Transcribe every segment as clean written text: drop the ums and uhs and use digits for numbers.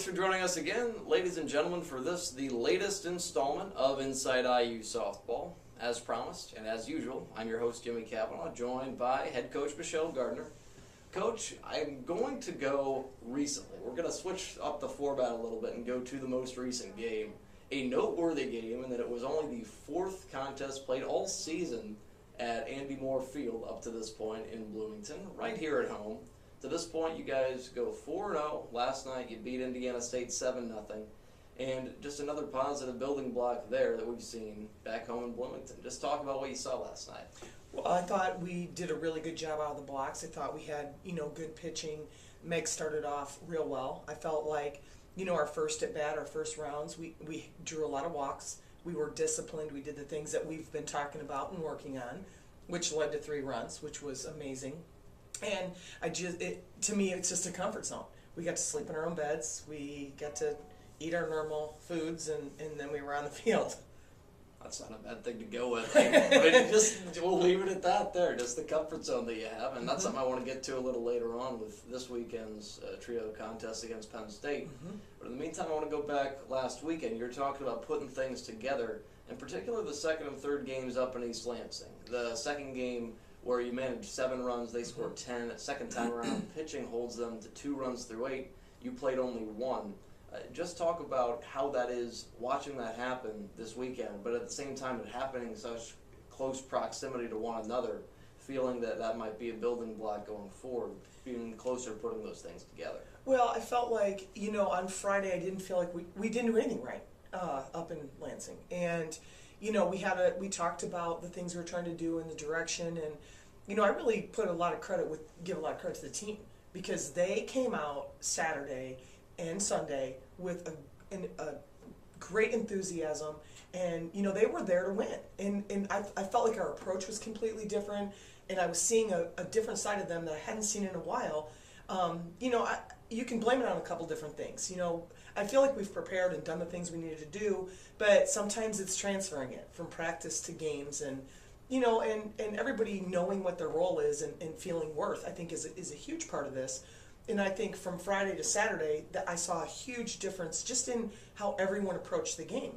for joining us again, ladies and gentlemen, for this, the latest installment of Inside IU Softball. As promised, and as usual, I'm your host, Jimmy Cavanagh, joined by head coach Michelle Gardner. Coach, I'm going to go recently. We're going to switch up the format a little bit and go to the most recent game. A noteworthy game in that it was only the fourth contest played all season at Andy Mohr Field up to this point in Bloomington, right here at home. To this point, you guys go 4-0. Last night, you beat Indiana State 7-0. And just another positive building block there that we've seen back home in Bloomington. Just talk about what you saw last night. Well, I thought we did a really good job out of the blocks. I thought we had, good pitching. Meg started off real well. I felt like, our first at bat, our first rounds, we drew a lot of walks. We were disciplined. We did the things that we've been talking about and working on, which led to 3 runs, which was amazing. And to me, it's just a comfort zone. We got to sleep in our own beds. We got to eat our normal foods, and then we were on the field. That's not a bad thing to go with. But we'll leave it at that there, just the comfort zone that you have. And that's something I want to get to a little later on with this weekend's trio contest against Penn State. But in the meantime, I want to go back last weekend. You're talking about putting things together, in particular the second and third games up in East Lansing. The second game where you managed 7 runs, they scored 10. Second time around, pitching holds them to 2 runs through 8. You played only 1. Just talk about how that is, watching that happen this weekend, but at the same time it happening in such close proximity to one another, feeling that that might be a building block going forward, being closer to putting those things together. Well, I felt like, on Friday I didn't feel like we didn't do anything right up in Lansing. And, we talked about the things we were trying to do in the direction, and, I really give a lot of credit to the team, because they came out Saturday and Sunday with a great enthusiasm, and they were there to win, and I felt like our approach was completely different, and I was seeing a different side of them that I hadn't seen in a while. You can blame it on a couple different things. I feel like we've prepared and done the things we needed to do, but sometimes it's transferring it from practice to games, and and everybody knowing what their role is and feeling worth, I think is a huge part of this. And I think from Friday to Saturday that I saw a huge difference just in how everyone approached the game.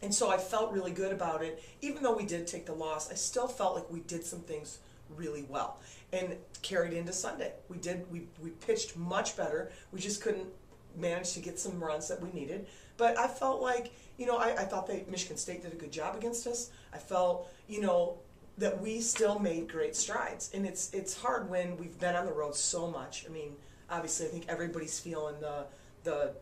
And so I felt really good about it. Even though we did take the loss, I still felt like we did some things really well. And carried into Sunday. We pitched much better. We just couldn't manage to get some runs that we needed. But I felt like, I thought that Michigan State did a good job against us. I felt, that we still made great strides. And it's hard when we've been on the road so much. I mean, obviously, I think everybody's feeling the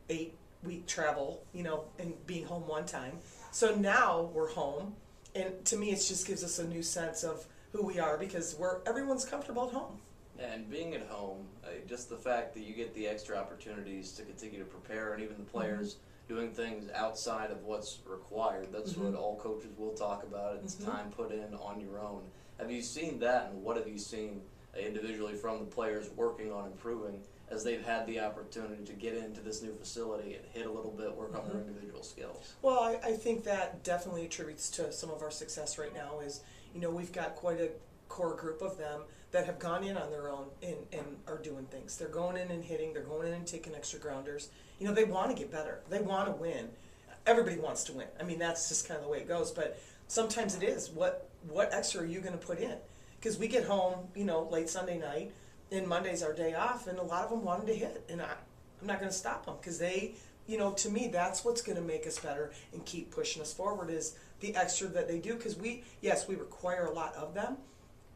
8-week travel, and being home one time. So now we're home, and to me, it just gives us a new sense of who we are, because everyone's comfortable at home. And being at home, just the fact that you get the extra opportunities to continue to prepare, and even the players doing things outside of what's required. That's what all coaches will talk about. It's time put in on your own. Have you seen that, and what have you seen individually from the players working on improving as they've had the opportunity to get into this new facility and hit a little bit, work on their individual skills? Well, I think that definitely attributes to some of our success right now. Is we've got quite a core group of them that have gone in on their own and are doing things. They're going in and hitting. They're going in and taking extra grounders. They want to get better. They want to win. Everybody wants to win. I mean, that's just kind of the way it goes. But sometimes it is. What extra are you going to put in? Because we get home, late Sunday night, and Monday's our day off, and a lot of them wanted to hit. And I'm not going to stop them, because they, to me, that's what's going to make us better and keep pushing us forward, is the extra that they do. Because we require a lot of them,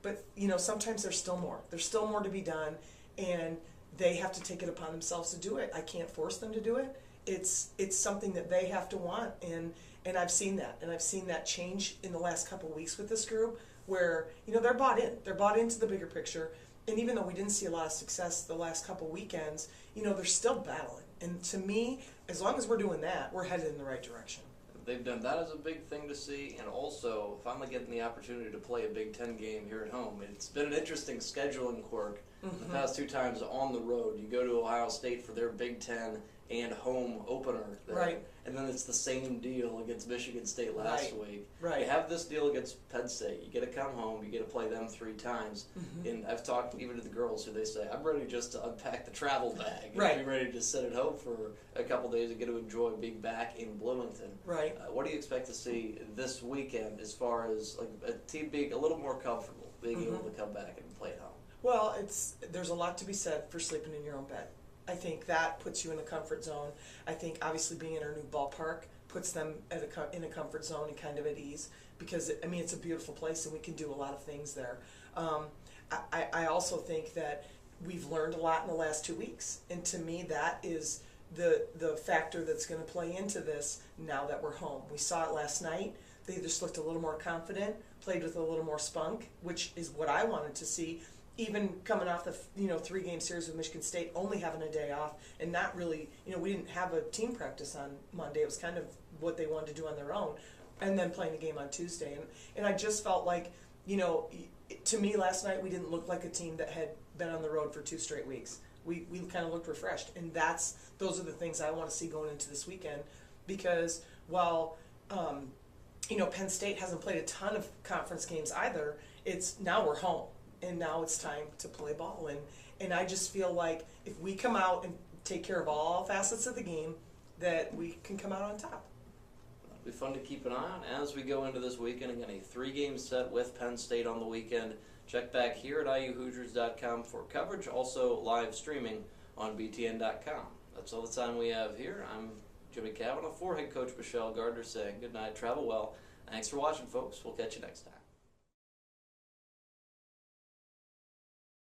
but, sometimes there's still more. There's still more to be done, and they have to take it upon themselves to do it. I can't force them to do it. It's something that they have to want, and I've seen that. And I've seen that change in the last couple of weeks with this group, where, they're bought in. They're bought into the bigger picture. And even though we didn't see a lot of success the last couple weekends, they're still battling. And to me, as long as we're doing that, we're headed in the right direction. They've done that as a big thing to see, and also finally getting the opportunity to play a Big Ten game here at home. It's been an interesting scheduling quirk The past 2 times on the road, you go to Ohio State for their Big Ten and home opener there. Right. And then it's the same deal against Michigan State last week. Right. You have this deal against Penn State. You get to come home. You get to play them 3 times. And I've talked even to the girls who they say, I'm ready just to unpack the travel bag and Right. be ready to just sit at home for a couple days and get to enjoy being back in Bloomington. Right. What do you expect to see this weekend as far as like a team being a little more comfortable, being able to come back and play at home? Well, there's a lot to be said for sleeping in your own bed. I think that puts you in a comfort zone. I think obviously being in our new ballpark puts them in a comfort zone and kind of at ease, because it's a beautiful place and we can do a lot of things there. I also think that we've learned a lot in the last 2 weeks, and to me that is the factor that's going to play into this now that we're home. We saw it last night. They just looked a little more confident, played with a little more spunk, which is what I wanted to see. Even coming off the 3-game series with Michigan State, only having a day off and not really, we didn't have a team practice on Monday. It was kind of what they wanted to do on their own, and then playing a game on Tuesday. And I just felt like, to me last night we didn't look like a team that had been on the road for 2 straight weeks. We kind of looked refreshed, and those are the things I want to see going into this weekend, because while Penn State hasn't played a ton of conference games either, it's now we're home. And now it's time to play ball. And I just feel like if we come out and take care of all facets of the game, that we can come out on top. It'll be fun to keep an eye on as we go into this weekend. Again, a 3-game set with Penn State on the weekend. Check back here at IUHoosiers.com for coverage. Also live streaming on BTN.com. That's all the time we have here. I'm Jimmy Cavanagh for head coach Michelle Gardner saying good night, travel well. Thanks for watching, folks. We'll catch you next time.